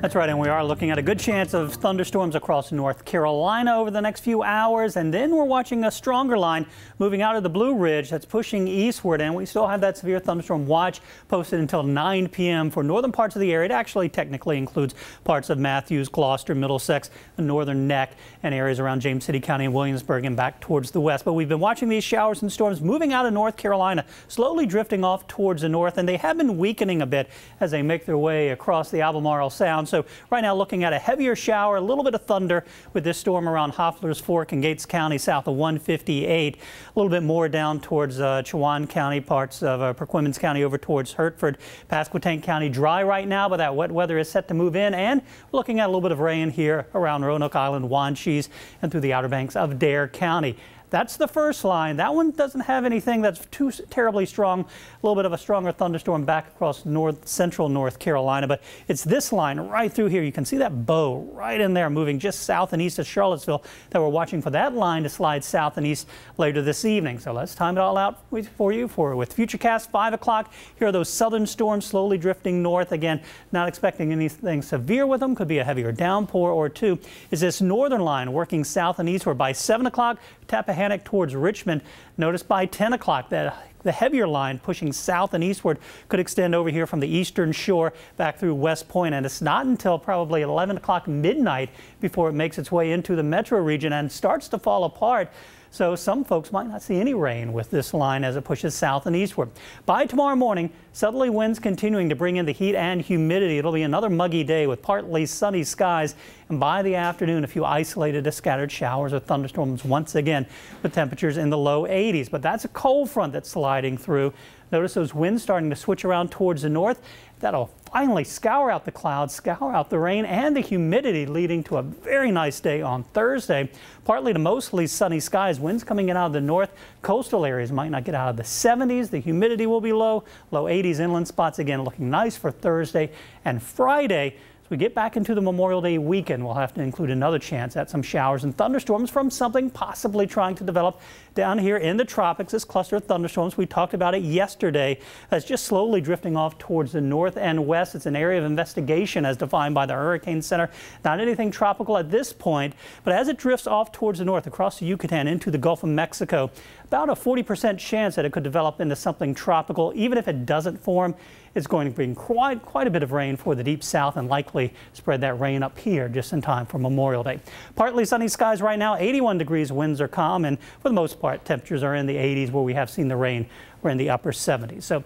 That's right, and we are looking at a good chance of thunderstorms across North Carolina over the next few hours, and then we're watching a stronger line moving out of the Blue Ridge that's pushing eastward, and we still have that severe thunderstorm watch posted until 9 p.m. for northern parts of the area. It actually technically includes parts of Matthews, Gloucester, Middlesex, the northern neck, and areas around James City County and Williamsburg and back towards the west. But we've been watching these showers and storms moving out of North Carolina, slowly drifting off towards the north, and they have been weakening a bit as they make their way across the Albemarle Sound. So right now looking at a heavier shower, a little bit of thunder with this storm around Hoffler's Fork and Gates County south of 158. A little bit more down towards Chowan County, parts of Perquimans County over towards Hertford. Pasquotank County dry right now, but that wet weather is set to move in, and we're looking at a little bit of rain here around Roanoke Island, Wanchese, and through the Outer Banks of Dare County. That's the first line. That one doesn't have anything that's too terribly strong. A little bit of a stronger thunderstorm back across central North Carolina, but it's this line right through here. You can see that bow right in there moving just south and east of Charlottesville that we're watching for that line to slide south and east later this evening. So let's time it all out for you with Futurecast 5 o'clock. Here are those southern storms slowly drifting north. Again, not expecting anything severe with them. Could be a heavier downpour or two. Is this northern line working south and eastward by 7 o'clock? Tappahannock towards Richmond. Notice by 10 o'clock that the heavier line pushing south and eastward could extend over here from the eastern shore back through West Point, and it's not until probably 11 o'clock midnight before it makes its way into the metro region and starts to fall apart. So some folks might not see any rain with this line as it pushes south and eastward. By tomorrow morning, southerly winds continuing to bring in the heat and humidity. It'll be another muggy day with partly sunny skies, and by the afternoon, a few isolated scattered showers or thunderstorms once again with temperatures in the low 80s. But that's a cold front that's sliding through. Notice those winds starting to switch around towards the north. That'll finally scour out the clouds, scour out the rain and the humidity, leading to a very nice day on Thursday. Partly to mostly sunny skies. Winds coming in out of the north. Coastal areas might not get out of the 70s. The humidity will be low. Low 80s inland spots again looking nice for Thursday and Friday. As we get back into the Memorial Day weekend, we'll have to include another chance at some showers and thunderstorms from something possibly trying to develop down here in the tropics. This cluster of thunderstorms, we talked about it yesterday, that's just slowly drifting off towards the north and west. It's an area of investigation as defined by the Hurricane Center. Not anything tropical at this point, but as it drifts off towards the north across the Yucatan into the Gulf of Mexico, about a 40% chance that it could develop into something tropical. Even if it doesn't form, it's going to bring quite a bit of rain for the deep south and likely spread that rain up here just in time for Memorial Day. Partly sunny skies right now, 81 degrees, winds are calm, and for the most part, temperatures are in the 80s. Where we have seen the rain, we're in the upper 70s. So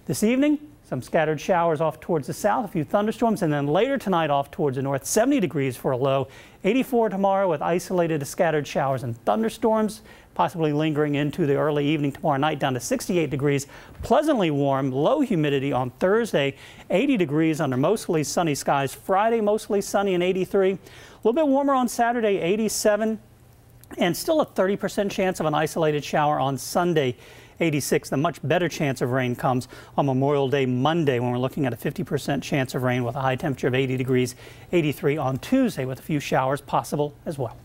this evening, some scattered showers off towards the south, a few thunderstorms, and then later tonight off towards the north, 70 degrees for a low, 84 tomorrow with isolated scattered showers and thunderstorms, possibly lingering into the early evening tomorrow night, down to 68 degrees, pleasantly warm, low humidity on Thursday, 80 degrees under mostly sunny skies. Friday, mostly sunny and 83. A little bit warmer on Saturday, 87, and still a 30% chance of an isolated shower on Sunday, 86. The much better chance of rain comes on Memorial Day Monday, when we're looking at a 50% chance of rain with a high temperature of 80 degrees, 83 on Tuesday with a few showers possible as well.